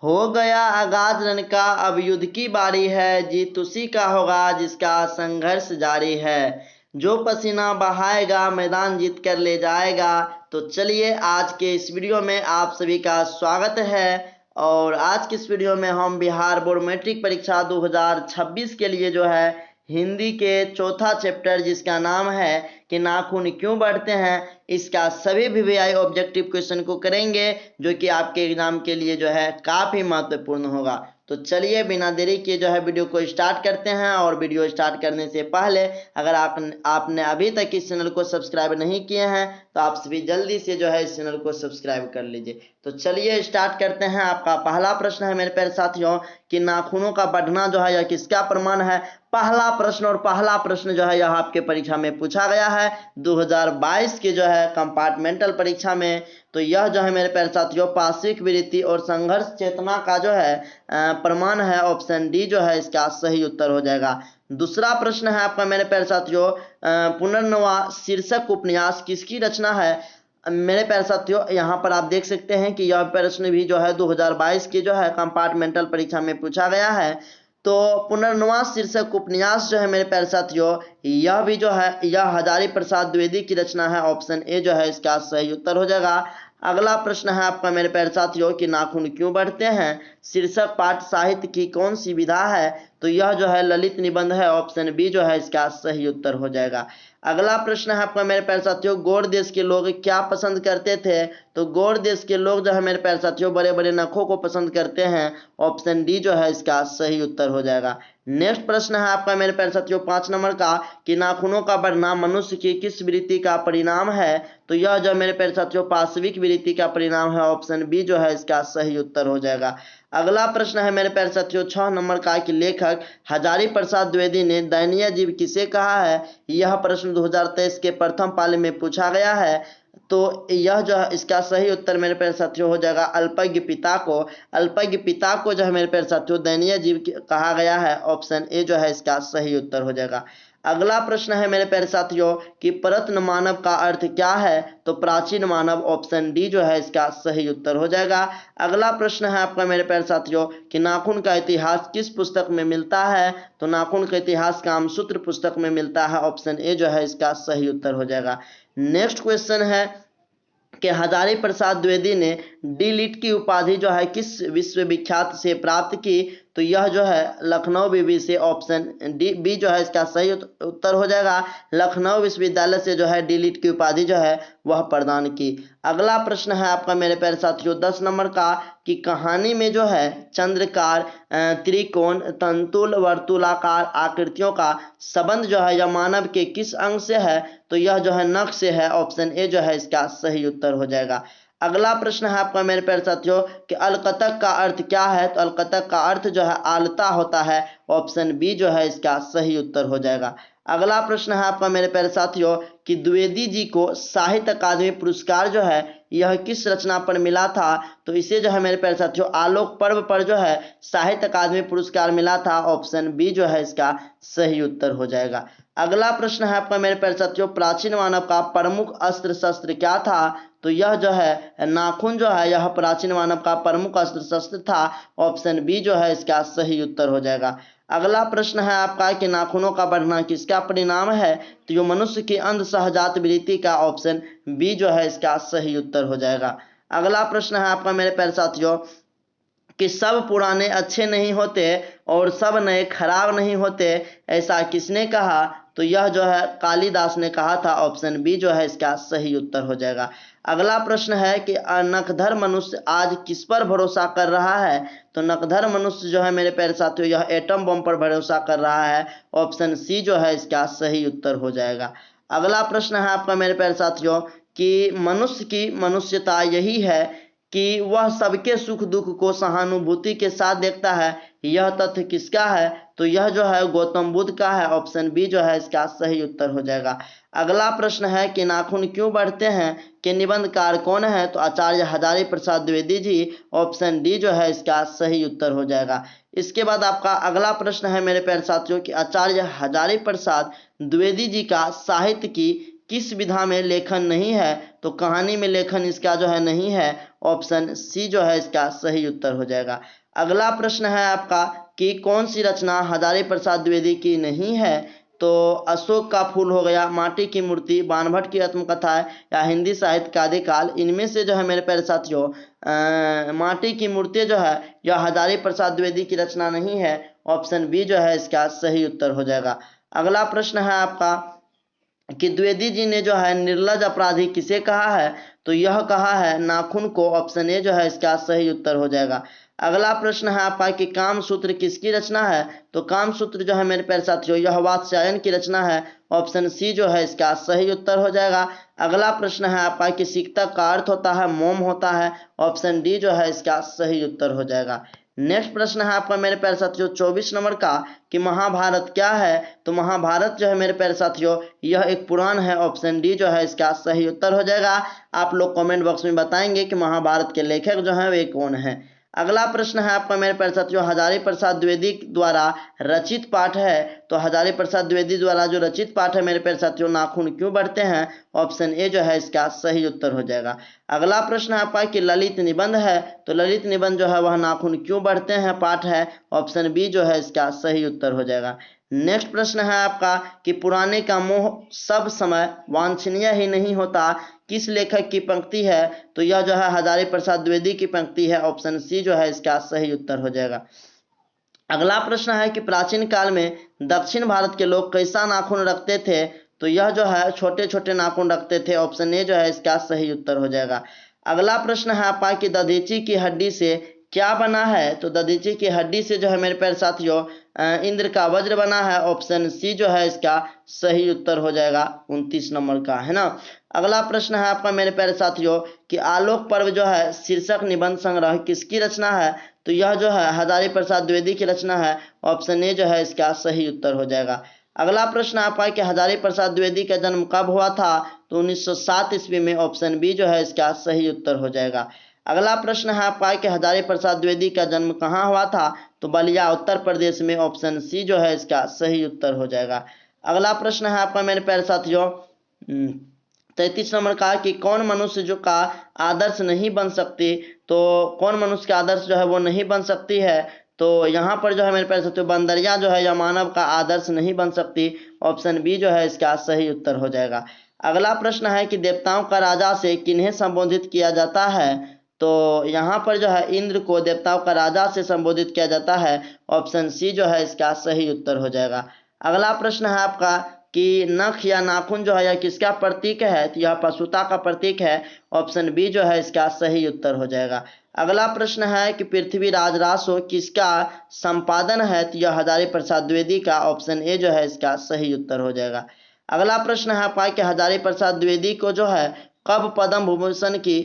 हो गया आगाज रण का, अब युद्ध की बारी है, जीत उसी का होगा जिसका संघर्ष जारी है। जो पसीना बहाएगा मैदान जीत कर ले जाएगा। तो चलिए आज के इस वीडियो में आप सभी का स्वागत है। और आज की इस वीडियो में हम बिहार बोर्ड मैट्रिक परीक्षा 2026 के लिए जो है हिंदी के चौथा चैप्टर जिसका नाम है कि नाखून क्यों बढ़ते हैं, इसका सभी वीवीआई ऑब्जेक्टिव क्वेश्चन को करेंगे, जो कि आपके एग्जाम के लिए जो है काफ़ी महत्वपूर्ण होगा। तो चलिए बिना देरी किए जो है वीडियो को स्टार्ट करते हैं। और वीडियो स्टार्ट करने से पहले अगर आपने अभी तक इस चैनल को सब्सक्राइब नहीं किए हैं तो आप सभी जल्दी से जो है इस चैनल को सब्सक्राइब कर लीजिए। तो चलिए स्टार्ट करते हैं। आपका पहला प्रश्न है मेरे प्यारे साथियों कि नाखूनों का बढ़ना जो है यह किसका प्रमाण है। पहला प्रश्न और पहला प्रश्न जो है यह आपके परीक्षा में पूछा गया है 2022 के जो है कंपार्टमेंटल परीक्षा में। तो यह जो है मेरे प्यारे साथियों पार्श्विक वृत्ति और संघर्ष चेतना का जो है प्रमाण है। ऑप्शन डी जो है इसका सही उत्तर हो जाएगा। दूसरा प्रश्न है आपका मेरे प्यारे साथियों पुनर्नवा शीर्षक उपन्यास किसकी रचना है। मेरे प्यारे साथियों यहाँ पर आप देख सकते हैं कि यह प्रश्न भी जो है 2022 की जो है कंपार्टमेंटल परीक्षा में पूछा गया है। तो पुनर्नवा शीर्षक उपन्यास जो है मेरे प्यारे साथियों यह भी जो है यह हजारी प्रसाद द्विवेदी की रचना है। ऑप्शन ए जो है इसका सही उत्तर हो जाएगा। अगला प्रश्न है आपका मेरे प्यारे साथियों कि नाखून क्यों बढ़ते हैं शीर्षक पाठ साहित्य की कौन सी विधा है। तो यह जो है ललित निबंध है। ऑप्शन बी जो है इसका सही उत्तर हो जाएगा। अगला प्रश्न है आपका मेरे प्यारे साथियों गौड़ देश के लोग क्या पसंद करते थे। तो गौड़ देश के लोग जो है मेरे प्यारे साथियों बड़े बड़े नखों को पसंद करते हैं। ऑप्शन डी जो है इसका सही उत्तर हो जाएगा। नेक्स्ट प्रश्न है आपका मेरे प्यारे साथियों 5 नंबर का कि नाखूनों का बढ़ना मनुष्य की किस वृत्ति का परिणाम है। तो यह जो मेरे प्यारे साथियों पार्श्विक वृत्ति का परिणाम है। ऑप्शन बी जो है इसका सही उत्तर हो जाएगा। अगला प्रश्न है मेरे प्यारे साथियों 6 नंबर का कि लेखक हजारी प्रसाद द्विवेदी ने दयनीय जीव किसे कहा है। यह प्रश्न 2023 के प्रथम पाली में पूछा गया है। तो यह जो है इसका सही उत्तर मेरे प्यारे साथियों हो जाएगा अल्पज्ञ पिता को। अल्पज्ञ पिता को जो है मेरे प्यारे साथियों दयनीय जीव कहा गया है। ऑप्शन ए जो है इसका सही उत्तर हो जाएगा। अगला प्रश्न है मेरे प्यारे साथियों कि प्रत्न मानव का अर्थ क्या है। तो प्राचीन मानव। ऑप्शन डी जो है इसका सही उत्तर हो जाएगा। अगला प्रश्न है आपका मेरे प्यारे साथियों कि नाखून का इतिहास किस पुस्तक में मिलता है। तो नाखून का इतिहास कामसूत्र पुस्तक में मिलता है। ऑप्शन ए जो है इसका सही उत्तर हो जाएगा। नेक्स्ट क्वेश्चन है कि हजारी प्रसाद द्विवेदी ने डी लिट की उपाधि जो है किस विश्वविख्यात से प्राप्त की। तो यह जो है लखनऊ विवि से। ऑप्शन डी बी जो है इसका सही उत्तर हो जाएगा। लखनऊ विश्वविद्यालय से जो है डी लिट की उपाधि जो है वह प्रदान की। अगला प्रश्न है आपका मेरे प्यारे साथियों 10 नंबर का कि कहानी में जो है चंद्रकार त्रिकोण तंतुल वर्तुलाकार आकृतियों का संबंध जो है यह मानव के किस अंग से है। तो यह जो है नख से है। ऑप्शन ए जो है इसका सही उत्तर हो जाएगा। अगला प्रश्न है आपका मेरे प्यारे साथियों कि अलकतक का अर्थ क्या है। तो अलकतक का अर्थ जो है आलता होता है। ऑप्शन बी जो है इसका सही उत्तर हो जाएगा। अगला प्रश्न है आपका मेरे प्यारे साथियों कि द्विवेदी जी को साहित्य अकादमी पुरस्कार जो है यह किस रचना पर मिला था। तो इसे जो है मेरे प्यारे साथियों आलोक पर्व पर जो है साहित्य अकादमी पुरस्कार मिला था। ऑप्शन बी जो है इसका सही उत्तर हो जाएगा। अगला प्रश्न है आपका मेरे प्यारे साथियों प्राचीन मानव का प्रमुख अस्त्र शस्त्र क्या था। तो यह जो है नाखून जो है यह प्राचीन मानव का प्रमुख अस्त्र शस्त्र था। ऑप्शन बी जो है इसका सही उत्तर हो जाएगा। अगला प्रश्न है आपका कि नाखूनों का बढ़ना किसका परिणाम है। तो ये मनुष्य की अंध सहजात वृत्ति का। ऑप्शन बी जो है इसका सही उत्तर हो जाएगा। अगला प्रश्न है आपका मेरे प्यारे साथियों कि सब पुराने अच्छे नहीं होते और सब नए खराब नहीं होते, ऐसा किसने कहा। तो यह जो है कालिदास ने कहा था। ऑप्शन बी जो है इसका सही उत्तर हो जाएगा। अगला प्रश्न है कि नखधर मनुष्य आज किस पर भरोसा कर रहा है। तो नखधर मनुष्य जो है मेरे प्यारे साथियों यह एटम बम पर भरोसा कर रहा है। ऑप्शन सी जो है इसका सही उत्तर हो जाएगा। अगला प्रश्न है आपका मेरे प्यारे साथियों कि मनुष्य की मनुष्यता यही है कि वह सबके सुख दुख को सहानुभूति के साथ देखता है। यह तथ्य किसका है। तो यह जो है गौतम बुद्ध का है। ऑप्शन बी जो है इसका सही उत्तर हो जाएगा। अगला प्रश्न है कि नाखून क्यों बढ़ते हैं कि निबंधकार कौन है। तो आचार्य हजारी प्रसाद द्विवेदी जी। ऑप्शन डी जो है इसका सही उत्तर हो जाएगा। इसके बाद आपका अगला प्रश्न है मेरे प्यारे साथियों कि आचार्य हजारी प्रसाद द्विवेदी जी का साहित्य की किस विधा में लेखन नहीं है। तो कहानी में लेखन इसका जो है नहीं है, ऑप्शन सी जो है इसका सही उत्तर हो जाएगा। अगला प्रश्न है आपका कि कौन सी रचना हजारी प्रसाद द्विवेदी की नहीं है, तो अशोक का फूल हो गया, माटी की मूर्ति, बाणभट्ट की आत्मकथा है, या हिंदी साहित्य का आदिकाल। इनमें से जो है मेरे प्यारे साथियों माटी की मूर्ति जो है यह हजारी प्रसाद द्विवेदी की रचना नहीं है, ऑप्शन बी जो है इसका सही उत्तर हो जाएगा। अगला प्रश्न है आपका कि द्विवेदी जी ने जो है निर्लज अपराधी किसे कहा है, तो यह कहा है नाखून को, ऑप्शन ए जो है इसका सही उत्तर हो जाएगा। अगला प्रश्न है आपका कि कामसूत्र किसकी रचना है, तो कामसूत्र जो है मेरे प्यारे साथियों यह वात्स्यायन की रचना है, ऑप्शन सी जो है इसका सही उत्तर हो जाएगा। अगला प्रश्न है आपका कि सिक्तक का अर्थ होता है मोम होता है, ऑप्शन डी जो है इसका सही उत्तर हो जाएगा। नेक्स्ट प्रश्न है आपका मेरे प्यारे साथियों 24 नंबर का कि महाभारत क्या है, तो महाभारत जो है मेरे प्यारे साथियों यह एक पुराण है, ऑप्शन डी जो है इसका सही उत्तर हो जाएगा। आप लोग कमेंट बॉक्स में बताएंगे कि महाभारत के लेखक जो हैं वे कौन हैं। अगला प्रश्न है आपका मेरे प्यारे साथियों हजारी प्रसाद द्विवेदी द्वारा रचित पाठ है, तो हजारी प्रसाद द्विवेदी द्वारा जो रचित पाठ है मेरे प्यारे साथियों नाखून क्यों बढ़ते हैं, ऑप्शन ए जो है इसका सही उत्तर हो जाएगा। अगला प्रश्न है आपका कि ललित निबंध है, तो ललित निबंध जो है वह नाखून क्यों बढ़ते हैं पाठ है, ऑप्शन बी जो है इसका सही उत्तर हो जाएगा। नेक्स्ट प्रश्न है आपका कि पुराने का मोह सब समय वांछनीय ही नहीं होता किस लेखक की पंक्ति है, तो यह जो है हजारी प्रसाद द्विवेदी की पंक्ति है, ऑप्शन सी जो है इसका सही उत्तर हो जाएगा। अगला प्रश्न है कि प्राचीन काल में दक्षिण भारत के लोग कैसा नाखून रखते थे, तो यह जो है छोटे छोटे नाखून रखते थे, ऑप्शन ए जो है इसका सही उत्तर हो जाएगा। अगला प्रश्न है आपका कि दधीची की हड्डी से क्या बना है, तो दधीची की हड्डी से जो है मेरे प्यारे साथियों इंद्र का वज्र बना है, ऑप्शन सी जो है इसका सही उत्तर हो जाएगा 29 नंबर का, है ना। अगला प्रश्न है आपका मेरे प्यारे साथियों कि आलोक पर्व जो है शीर्षक निबंध संग्रह किसकी रचना है, तो यह जो है हजारी प्रसाद द्विवेदी की रचना है, ऑप्शन ए जो है इसका सही उत्तर हो जाएगा। अगला प्रश्न आपका कि हजारी प्रसाद द्विवेदी का जन्म कब हुआ था, तो 1907 ईस्वी में, ऑप्शन बी जो है इसका सही उत्तर हो जाएगा। अगला प्रश्न है आपका कि हजारी प्रसाद द्विवेदी का जन्म कहाँ हुआ था, तो बलिया उत्तर प्रदेश में, ऑप्शन सी जो है इसका सही उत्तर हो जाएगा। अगला प्रश्न है आपका मेरे प्यारे साथियों 33 नंबर का कि कौन मनुष्य जो का आदर्श नहीं बन सकती, तो कौन मनुष्य का आदर्श जो है वो नहीं बन सकती है, तो यहाँ पर जो है मेरे प्यारे साथियों बंदरिया जो है या मानव का आदर्श नहीं बन सकती, ऑप्शन बी जो है इसका सही उत्तर हो जाएगा। अगला प्रश्न है कि देवताओं का राजा से किन्हें संबोधित किया जाता है, तो यहाँ पर जो है इंद्र को देवताओं का राजा से संबोधित किया जाता है, ऑप्शन सी जो है इसका सही उत्तर हो जाएगा। अगला प्रश्न है आपका कि नख या नाखून जो है यह किसका प्रतीक है, तो यह पशुता का प्रतीक है, ऑप्शन बी जो है इसका सही उत्तर हो जाएगा। अगला प्रश्न है कि पृथ्वीराज रासो किसका संपादन है, तो यह हजारी प्रसाद द्विवेदी का, ऑप्शन ए जो है इसका सही उत्तर हो जाएगा। अगला प्रश्न है आपका कि हजारी प्रसाद द्विवेदी को जो है कब पद्म भूषण की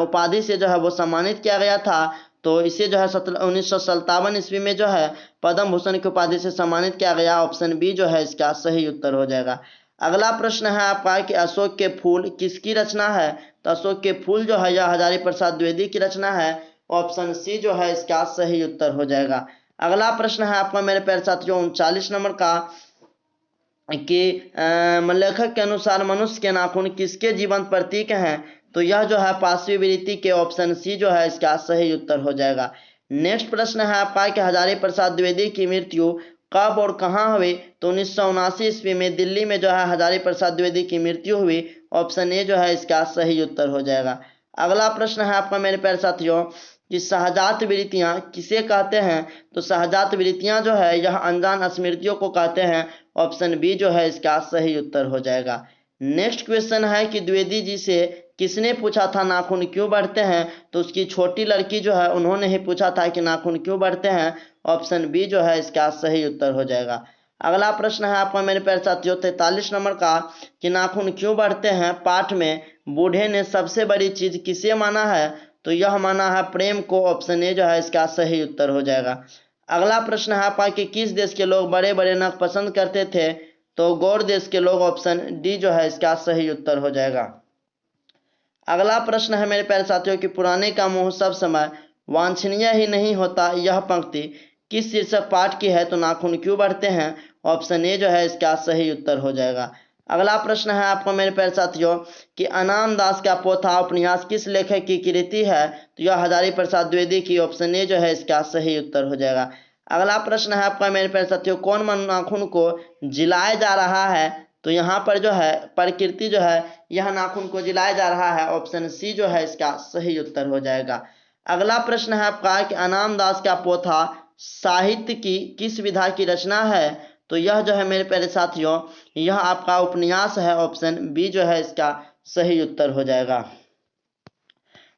उपाधि से जो है वो सम्मानित किया गया था, तो इसे जो है 1957 ईस्वी में जो है पद्म भूषण की उपाधि से सम्मानित किया गया, ऑप्शन बी जो है इसका सही उत्तर हो जाएगा। अगला प्रश्न है आपका कि अशोक के फूल किसकी रचना है, तो अशोक के फूल जो है यह हजारी प्रसाद द्विवेदी की रचना है, ऑप्शन सी जो है इसका सही उत्तर हो जाएगा। अगला प्रश्न है आपका मेरे प्यारे साथियों 39 नंबर का कि लेखक के अनुसार मनुष्य के नाखून किसके जीवन प्रतीक हैं, तो यह जो है पांचवी वृत्ति के, ऑप्शन सी जो है इसका सही उत्तर हो जाएगा। नेक्स्ट प्रश्न है आपका कि हजारी प्रसाद द्विवेदी की मृत्यु कब और कहाँ हुई, तो 1979 ईस्वी में दिल्ली में जो है हजारी प्रसाद द्विवेदी की मृत्यु हुई, ऑप्शन ए जो है इसका सही उत्तर हो जाएगा। अगला प्रश्न है आपका मेरे प्यारे साथियों कि सहजात वृत्तियां किसे कहते हैं, तो सहजात वृत्तियां जो है यह अनजान स्मृतियों को कहते हैं, ऑप्शन बी जो है इसका सही उत्तर हो जाएगा। नेक्स्ट क्वेश्चन है कि द्विवेदी जी से किसने पूछा था नाखून क्यों बढ़ते हैं, तो उसकी छोटी लड़की जो है उन्होंने ही पूछा था कि नाखून क्यों बढ़ते हैं, ऑप्शन बी जो है इसका सही उत्तर हो जाएगा। अगला प्रश्न है आपका मेरे प्यारे साथियों 43 नंबर का कि नाखून क्यों बढ़ते हैं पाठ में बूढ़े ने सबसे बड़ी चीज किसे माना है, तो यह माना है प्रेम को, ऑप्शन ए जो है इसका सही उत्तर हो जाएगा। अगला प्रश्न है आपका कि किस देश के लोग बड़े बड़े नख पसंद करते थे, तो गौड़ देश के लोग, ऑप्शन डी जो है इसका सही उत्तर हो जाएगा। अगला प्रश्न है मेरे प्यारे साथियों कि पुराने का मोह सब समय वांछनीय ही नहीं होता, यह पंक्ति किस शीर्षक पाठ की है, तो नाखून क्यों बढ़ते हैं, ऑप्शन ए जो है इसका सही उत्तर हो जाएगा। अगला प्रश्न है आपको मेरे प्यारे साथियों कि अनाम दास का पोथा उपन्यास किस लेखक की कृति है? तो यह हजारी प्रसाद द्विवेदी की। ऑप्शन ए जो है इसका सही उत्तर हो जाएगा। अगला प्रश्न है आपका मेरे प्यारे साथियों कौन नाखून को जिलाया जा रहा है? तो यहाँ पर जो है प्रकृति जो है यह नाखून को जिलाया जा रहा है। ऑप्शन सी जो है इसका सही उत्तर हो जाएगा। अगला प्रश्न है आपका कि अनाम दास का पोथा साहित्य की किस विधा की रचना है? तो यह जो है मेरे प्यारे साथियों यह आपका उपन्यास है। ऑप्शन बी जो है इसका सही उत्तर हो जाएगा।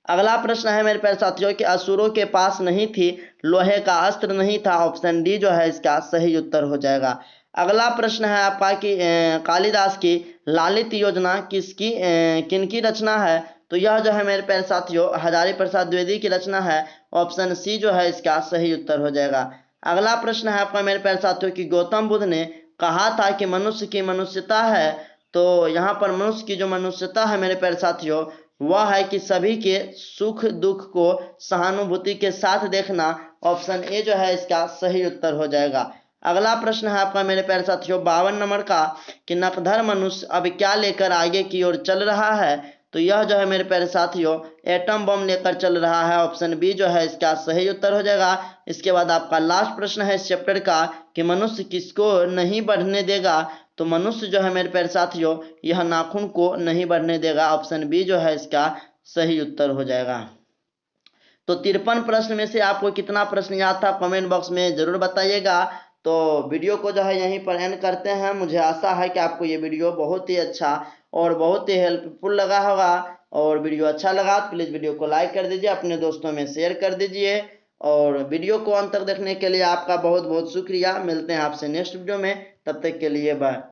अगला प्रश्न है मेरे प्यारे साथियों कि असुरों के पास नहीं थी लोहे का अस्त्र नहीं था। ऑप्शन डी जो है इसका सही उत्तर हो जाएगा। अगला प्रश्न है आपका कि कालिदास की लालित योजना किनकी रचना है? तो यह जो है मेरे प्यारे साथियों हजारी प्रसाद द्विवेदी की रचना है। ऑप्शन सी जो है इसका सही उत्तर हो जाएगा। अगला प्रश्न है आपका मेरे प्यारे साथियों कि गौतम बुद्ध ने कहा था कि मनुष्य की मनुष्यता है। तो यहाँ पर मनुष्य की जो मनुष्यता है मेरे प्यारे साथियों वह है कि सभी के सुख दुख को सहानुभूति के साथ देखना। ऑप्शन ए जो है इसका सही उत्तर हो जाएगा। अगला प्रश्न है आपका मेरे प्यारे साथियों 52 नंबर का कि नकधर मनुष्य अब क्या लेकर आगे की ओर चल रहा है? तो यह जो है मेरे प्यारे साथियों एटम बम लेकर चल रहा है। ऑप्शन बी जो है इसका सही उत्तर हो जाएगा। इसके बाद आपका लास्ट प्रश्न है इस चैप्टर का कि मनुष्य किसको नहीं बढ़ने देगा? तो मनुष्य जो है मेरे प्यारे साथियों यह नाखून को नहीं बढ़ने देगा। ऑप्शन बी जो है इसका सही उत्तर हो जाएगा। तो 53 प्रश्न में से आपको कितना प्रश्न याद था कमेंट बॉक्स में जरूर बताइएगा। तो वीडियो को जो है यहीं पर एंड करते हैं। मुझे आशा है कि आपको ये वीडियो बहुत ही अच्छा और बहुत ही हेल्पफुल लगा होगा। और वीडियो अच्छा लगा तो प्लीज़ वीडियो को लाइक कर दीजिए, अपने दोस्तों में शेयर कर दीजिए। और वीडियो को अंत तक देखने के लिए आपका बहुत बहुत शुक्रिया। मिलते हैं आपसे नेक्स्ट वीडियो में, तब तक के लिए बाय।